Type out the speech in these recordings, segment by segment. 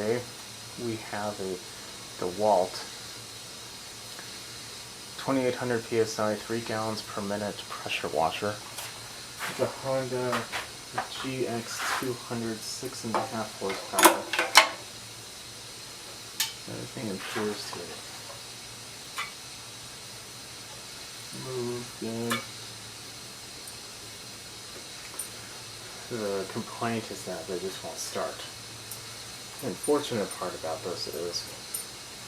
today we have a Dewalt 2800 psi 3 gallons per minute pressure washer. The Honda GX200 6.5 horsepower. Everything appears to move good. The complaint is that they just won't start. The unfortunate part about this is,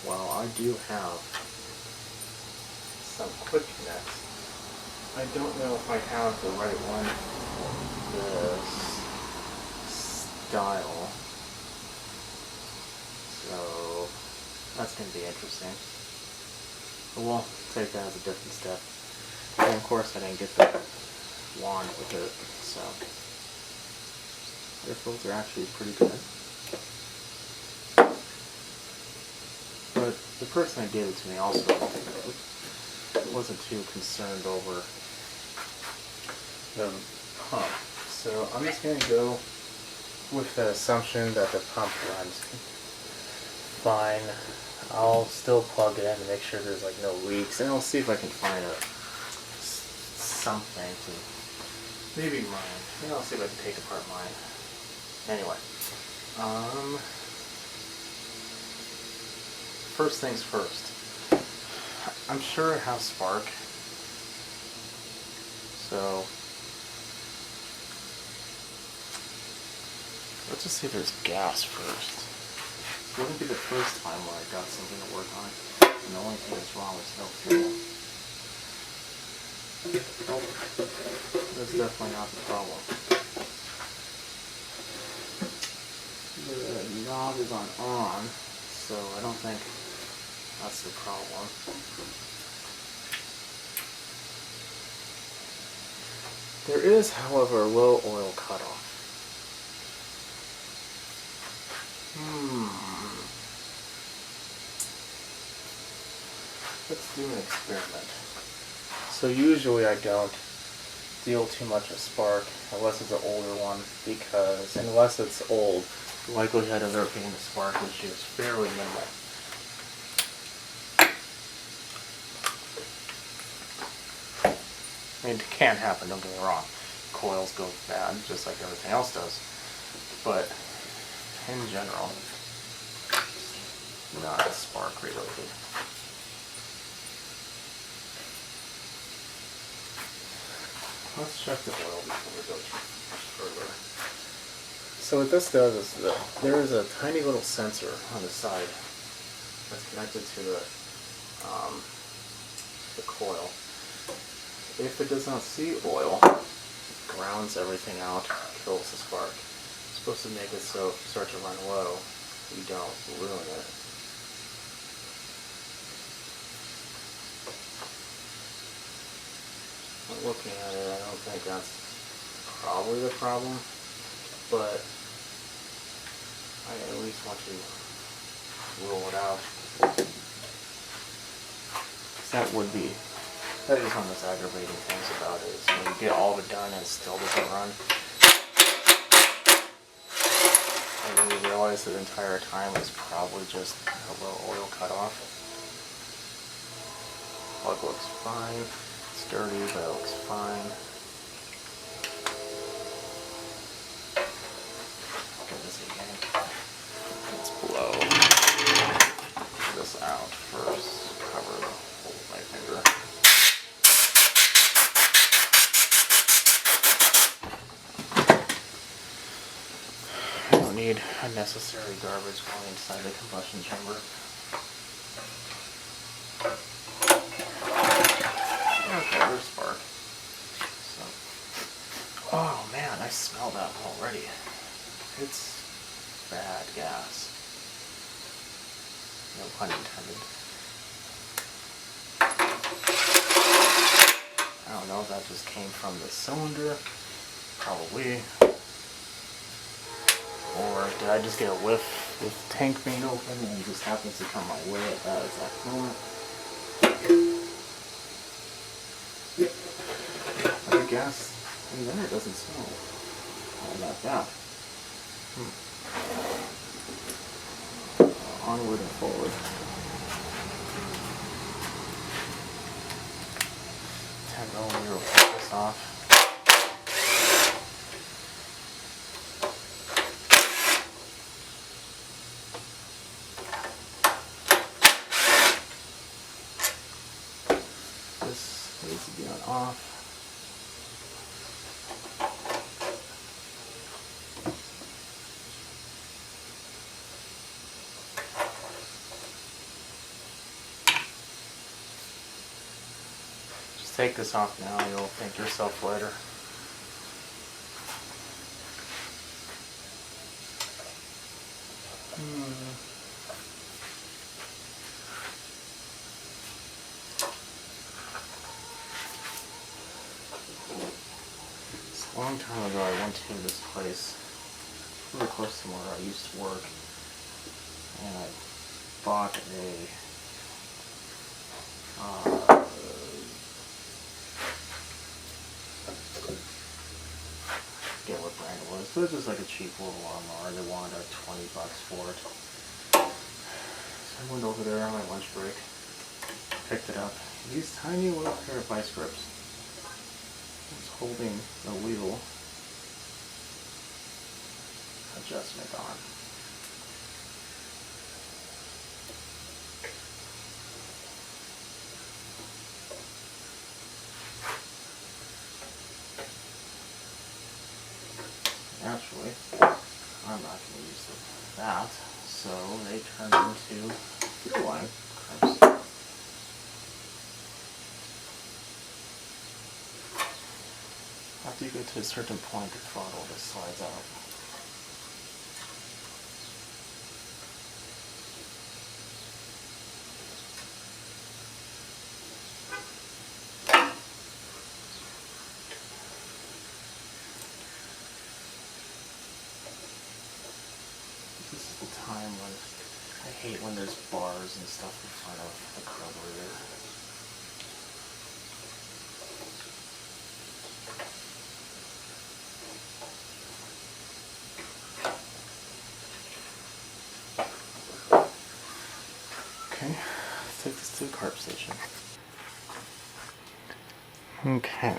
while I do have some quick connects, I don't know if I have the right one for this style. So that's going to be interesting. But we'll take that as a different step. And of course I didn't get the wand with it, so air flows are actually pretty good. But the person that gave it to me also wasn't too concerned over the pump. So I'm just going to go with the assumption that the pump runs fine. I'll still plug it in to make sure there's like no leaks, and I'll see if I can find something to maybe mine. Maybe I'll see if I can take apart mine. Anyway, first things first. I'm sure it has spark, so let's just see if there's gas first. It wouldn't be the first time where I got something to work on, and the only thing that's wrong is no fuel. Oh, that's definitely not the problem. The knob is on, so I don't think that's the problem. There is, however, a low oil cutoff. Let's do an experiment. So usually I don't deal too much with spark unless it's an older one, because unless it's old, the likelihood of there being a spark issue is fairly minimal. I mean, it can happen, don't get me wrong. Coils go bad just like everything else does. But in general, not spark related. Let's check the oil before we go further. So what this does is that there is a tiny little sensor on the side that's connected to the coil. If it does not see oil, it grounds everything out, kills the spark. It's supposed to make it so if you start to run low, you don't ruin it. Looking at it, I don't think that's probably the problem, but I at least want to rule it out. That is one of the most aggravating things about it, is when you get all of it done and it still doesn't run. And then you realize that the entire time it's probably just a low oil cutoff. Plug looks fine. It's dirty, but it looks fine. Look at this again. Let's blow this out first. Cover the hole with my finger. I don't need unnecessary garbage going inside the combustion chamber. Okay, there's spark. So, oh man, I smell that already. It's bad gas. No pun intended. I don't know if that just came from the cylinder. Probably. Or did I just get a whiff with the tank being open and it just happens to come my way at that exact moment? I guess in there it doesn't smell all that bad. onward and forward. $10 will take this off. This needs to be on off. Take this off now, you'll thank yourself later. A long time ago I went to this place really close to where I used to work, and I bought forget what brand it was, but it was just like a cheap little lawnmower. They wanted like $20 for it. So I went over there on my lunch break, picked it up. These tiny little pair of vice grips. I was holding the wheel adjustment on. Naturally, I'm not going to use that, so they turned into fuel line crimps. After you get to a certain point, the throttle just slides out. This is the time when I hate when there's bars and stuff in front of the carburetor. Okay, let's take this to the carb station. Okay,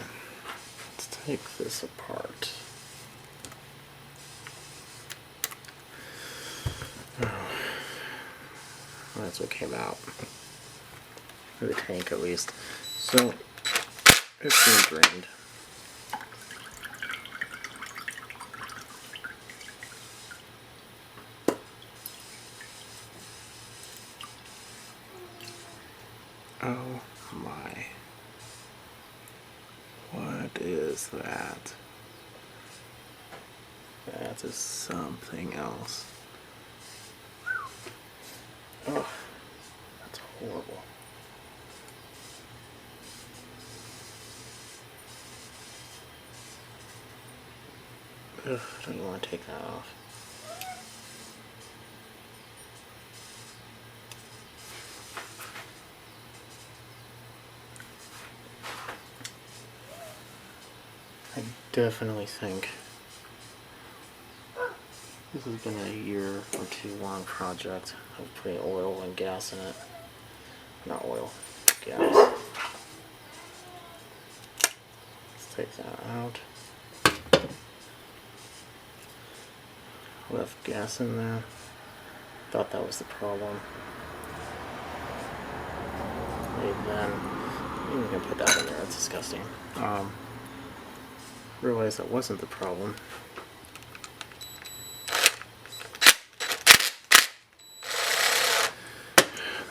let's take this apart. That's what came out. Or the tank at least. So it's been drained. Oh my. What is that? That is something else. Oh, that's horrible. Ugh, I don't even want to take that off. I definitely think this has been a year or two long project of putting oil and gas in it. Not oil, gas. Let's take that out. Left gas in there. Thought that was the problem. And then, I'm even gonna put that in there, that's disgusting. Realized that wasn't the problem.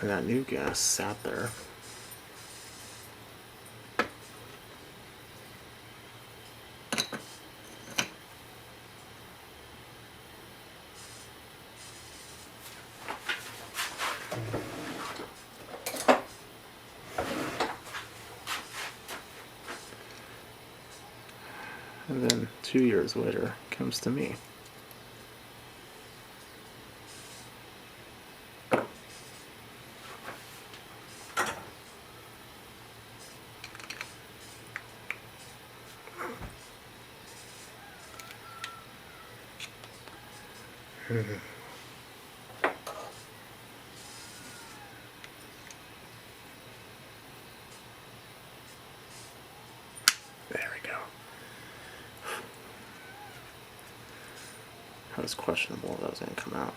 And that new gas sat there. And then 2 years later, comes to me. was questionable if that was going to come out.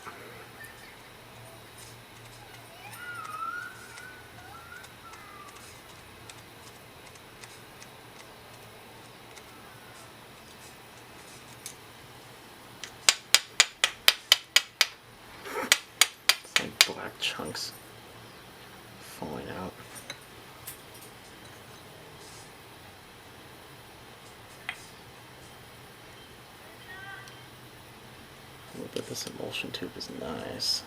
It's like black chunks falling out. But this emulsion tube is nice.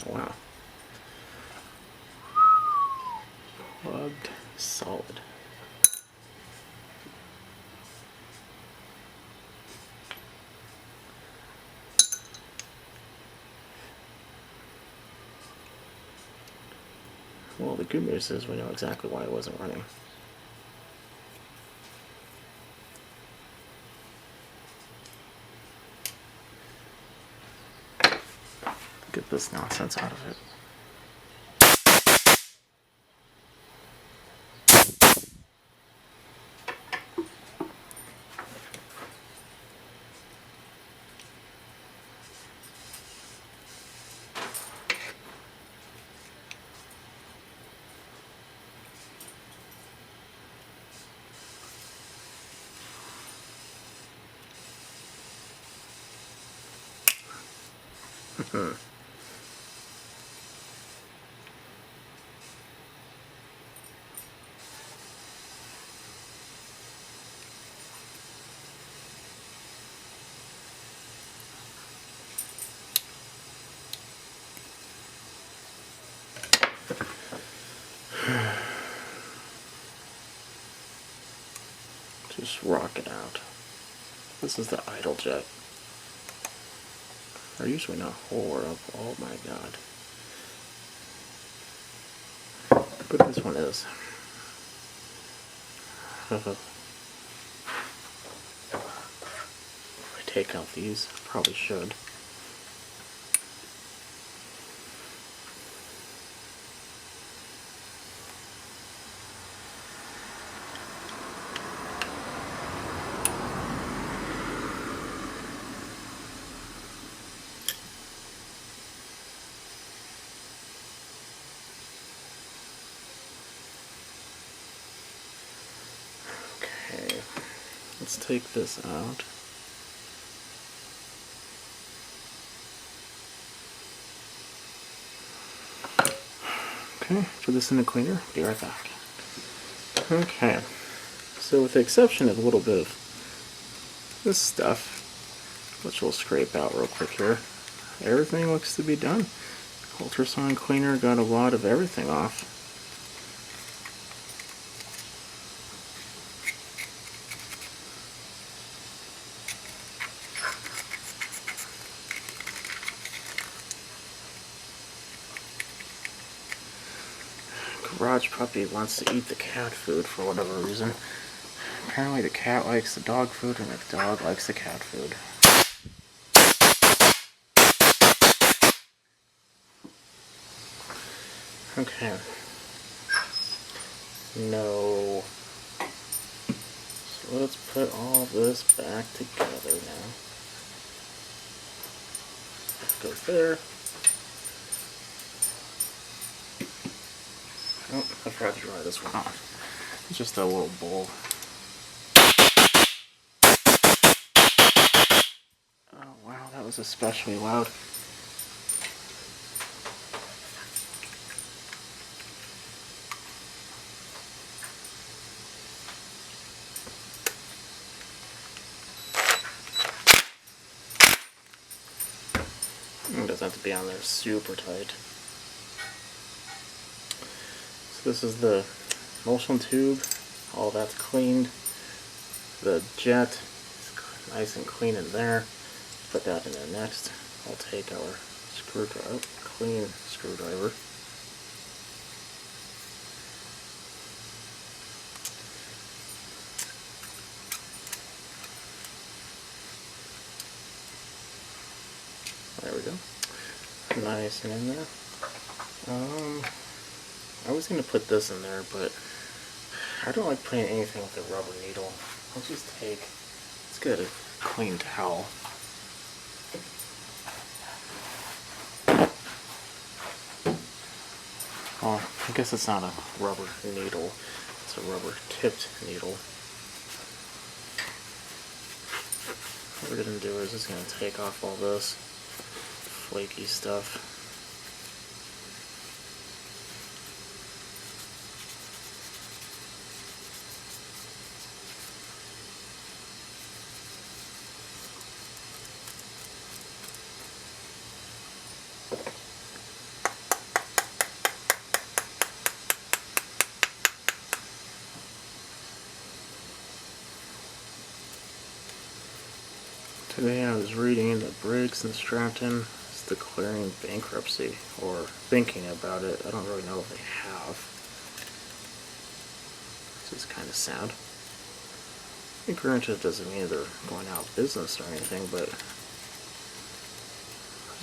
Oh wow. Plugged solid. Well, the good news is we know exactly why it wasn't running. Get this nonsense out of it. Just rock it out. This is the idle jet. They're usually not whole or up. Oh my god. But this one is. If I take out these, probably should. Let's take this out. Okay, put this in the cleaner, be right back. Okay, so with the exception of a little bit of this stuff, which we'll scrape out real quick here, everything looks to be done. Ultrasonic cleaner got a lot of everything off. Garage puppy wants to eat the cat food for whatever reason. Apparently the cat likes the dog food and the dog likes the cat food. Okay. No. So let's put all this back together now. Goes there. Oh, I forgot to dry this one off. It's just a little bowl. Oh wow, that was especially loud. It doesn't have to be on there super tight. So this is the emulsion tube, all that's cleaned. The jet is nice and clean in there. Put that in there next. I'll take our screwdriver, clean screwdriver. nice and in there. I was gonna put this in there, but I don't like putting anything with a rubber needle. I'll just let's get a clean towel. Well, I guess it's not a rubber needle, it's a rubber tipped needle. What we're going to do is just going to take off all this flaky stuff. Today I was reading that Briggs & Stratton is declaring bankruptcy, or thinking about it. I don't really know if they have. This is kind of sad. And granted, it doesn't mean they're going out of business or anything, but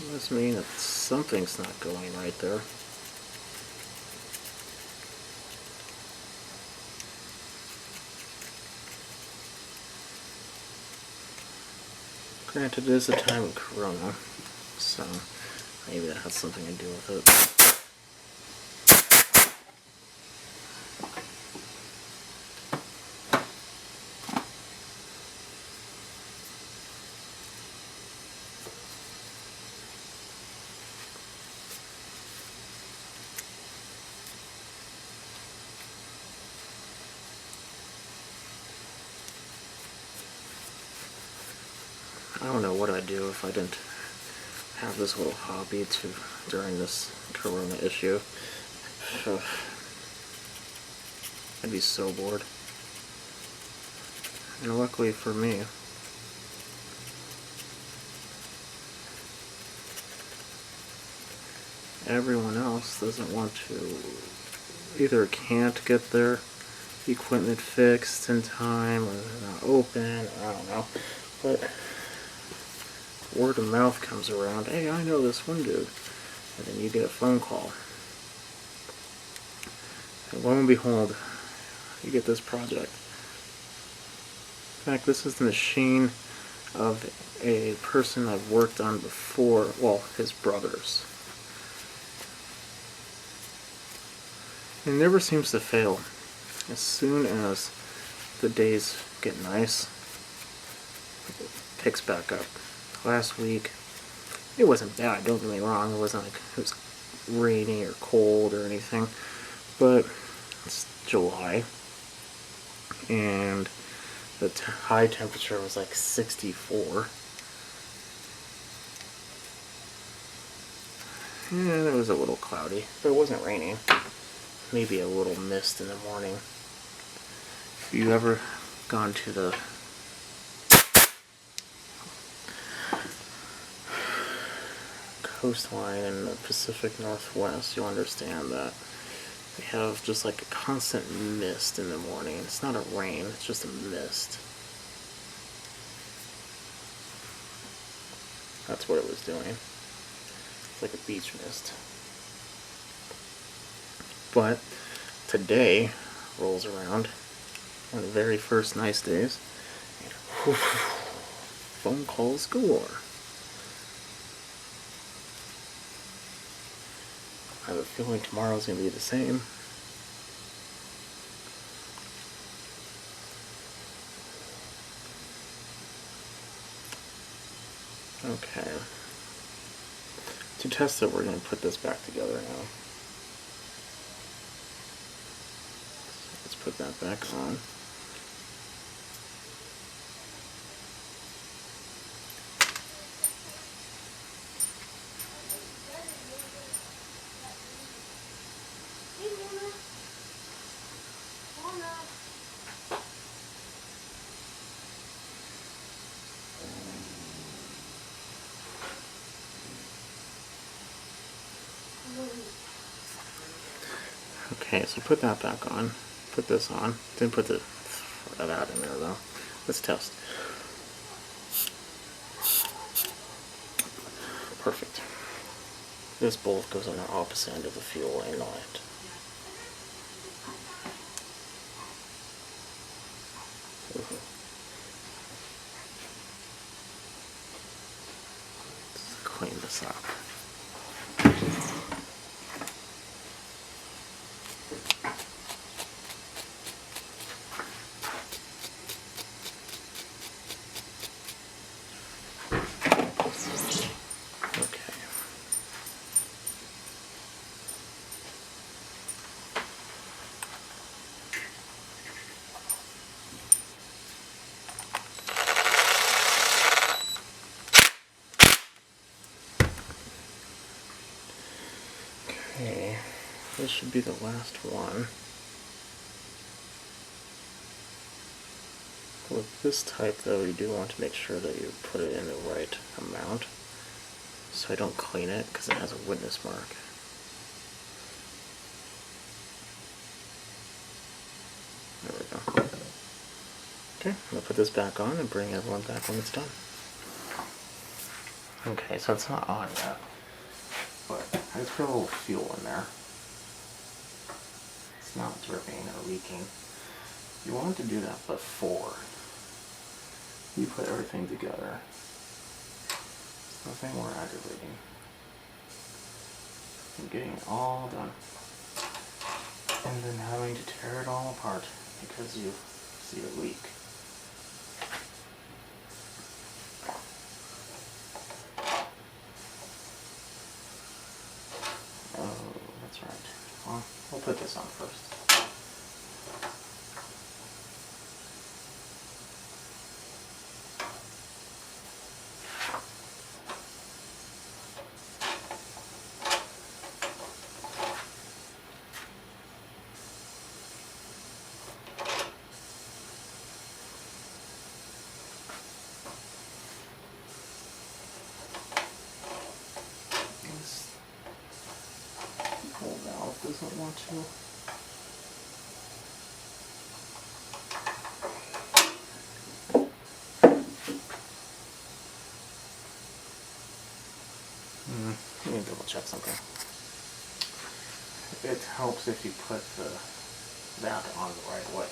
it must mean that something's not going right there. Granted, it is a time of Corona, so maybe that has something to do with it. I don't know what I'd do if I didn't have this little hobby during this Corona issue. I'd be so bored. And luckily for me, everyone else doesn't want to, either can't get their equipment fixed in time, or they're not open, I don't know. But word of mouth comes around, hey, I know this one dude, and then you get a phone call. And lo and behold, you get this project. In fact, this is the machine of a person I've worked on before, well, his brothers. It never seems to fail. As soon as the days get nice, it picks back up. Last week, it wasn't bad, don't get me wrong, it wasn't like it was rainy or cold or anything, but it's July, and the high temperature was like 64, and it was a little cloudy, but it wasn't raining. Maybe a little mist in the morning. If you ever gone to the coastline in the Pacific Northwest, you'll understand that they have just like a constant mist in the morning. It's not a rain, it's just a mist. That's what it was doing. It's like a beach mist. But today rolls around, one of the very first nice days, and phone calls galore. I have a feeling tomorrow's going to be the same. Okay. To test it, we're going to put this back together now. Let's put that back on. Okay, so put that back on. Put this on. Didn't put that in there though. Let's test. Perfect. This bolt goes on the opposite end of the fuel inlet. Let's clean this up. Okay, this should be the last one. With this type though, you do want to make sure that you put it in the right amount so I don't clean it because it has a witness mark. There we go. Okay, I'm going to put this back on and bring everyone back when it's done. Okay, so it's not on yet, but I just put a little fuel in there. It's not dripping or leaking. You want to do that before you put everything together. It's nothing more aggravating than getting it all done and then having to tear it all apart because you see a leak. Oh, that's right. Well, we'll put this on first. Valve doesn't want to. Let me double check something. It helps if you put that on the right way.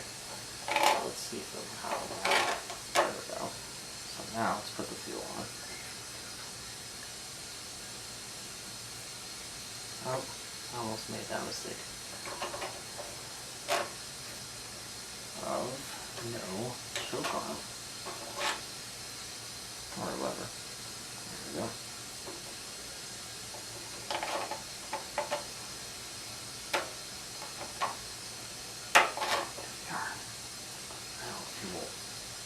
Let's see if it'll how that. There we go. So now let's put the fuel on. Oh, I almost made that mistake. No choke arm. Or a lever. There we go. Now fuel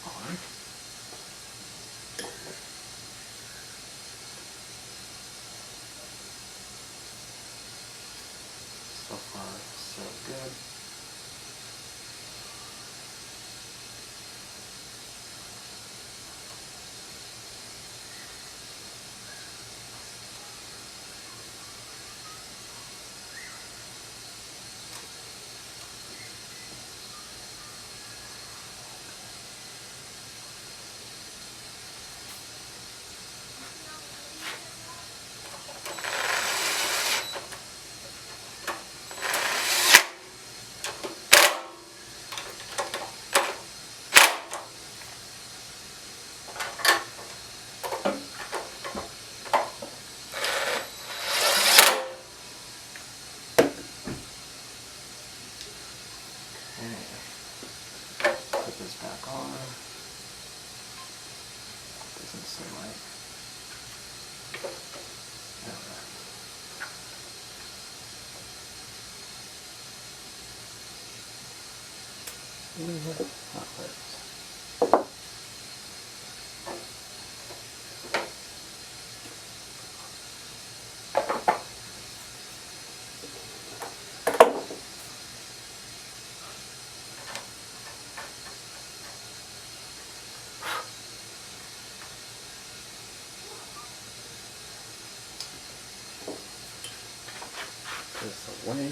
on. So far, so good. Put this back on. Doesn't seem right. Not right. This away.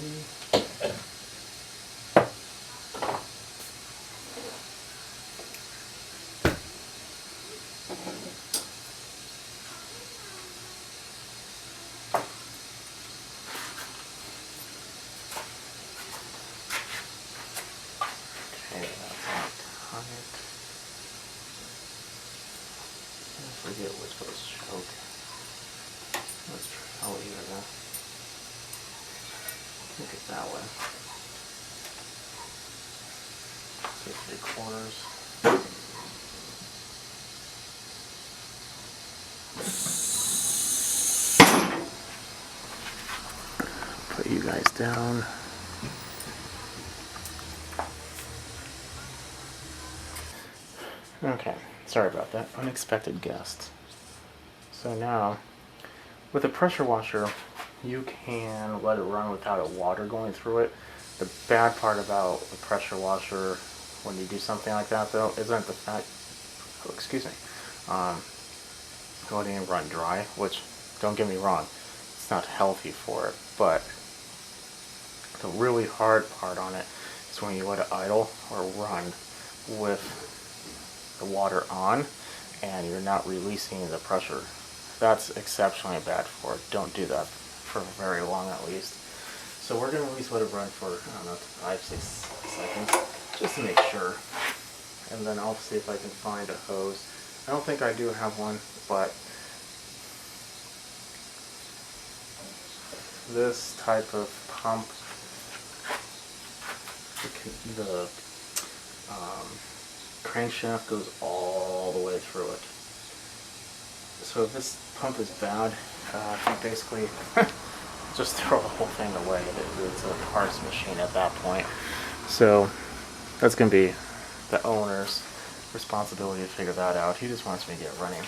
forget which was choke. Let's try. I'll leave it there. Make it that way. So 3/4. Put you guys down. Okay, sorry about that. Unexpected guest. So now, with a pressure washer, you can let it run without water going through it. The bad part about a pressure washer, when you do something like that though, isn't the fact, letting it run dry, which, don't get me wrong, it's not healthy for it, but the really hard part on it is when you let it idle or run with the water on and you're not releasing the pressure. That's exceptionally bad for it. Don't do that for very long at least. So we're going to at least let it run for, I don't know, 5-6 seconds, just to make sure. And then I'll see if I can find a hose. I don't think I do have one, but this type of pump, the crankshaft goes all the way through it. So if this pump is bad, I can basically just throw the whole thing away. It's a parts machine at that point. So that's going to be the owner's responsibility to figure that out. He just wants me to get running.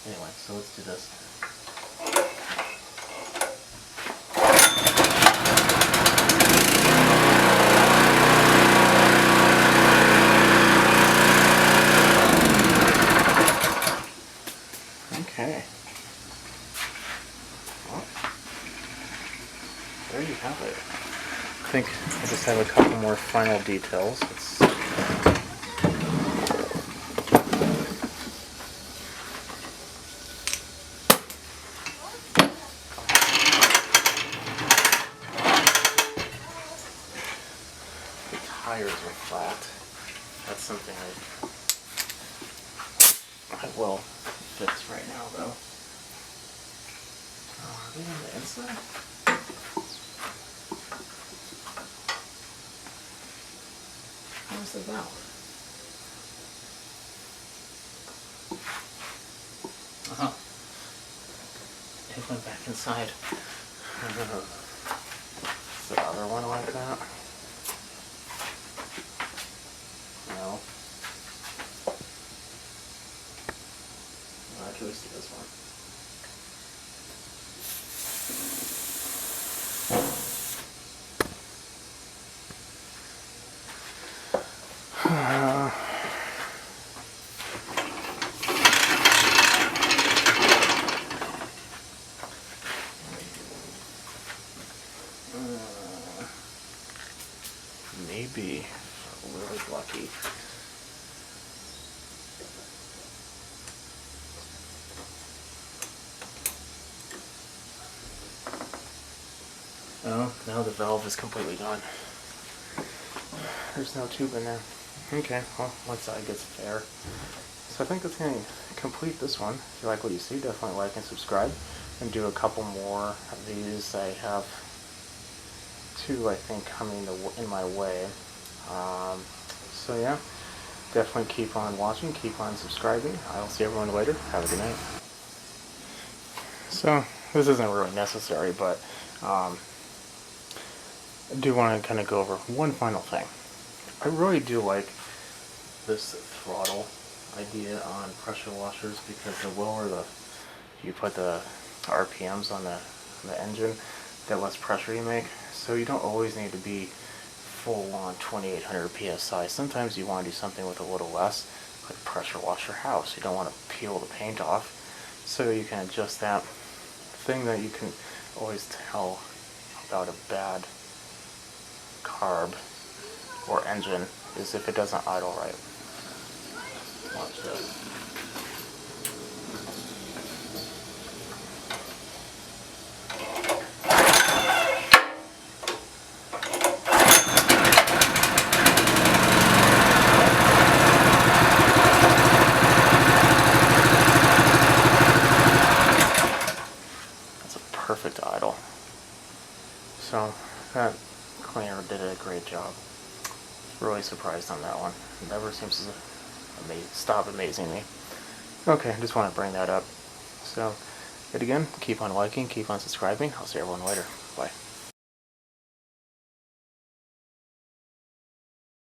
Anyway, so let's do this. Okay. Well, there you have it. I think I just have a couple more final details. The tires are flat. That's something I will fix right now, though. Oh, are they on the inside? Where's the valve? Uh-huh. It went back inside. Is the other one like that? No. I can see this one. Maybe really lucky. Oh, now the valve is completely gone. There's no tube in there. Okay, well, one side gets fair. So I think that's going to complete this one. If you like what you see, definitely like and subscribe. And do a couple more of these. I have 2, I think, coming in my way. So yeah, definitely keep on watching, keep on subscribing. I'll see everyone later. Have a good night. So, this isn't really necessary, but I do want to kind of go over one final thing. I really do like this throttle idea on pressure washers because the lower you put the RPMs on the engine, the less pressure you make. So you don't always need to be full on 2800 psi. Sometimes you want to do something with a little less, like pressure wash your house. You don't want to peel the paint off, so you can adjust that. Thing that you can always tell about a bad carb or engine is if it doesn't idle right. Watch this. So that cleaner did a great job. Really surprised on that one. It never seems to stop amazing me. Okay, just want to bring that up. So, yet again, keep on liking, keep on subscribing. I'll see everyone later. Bye.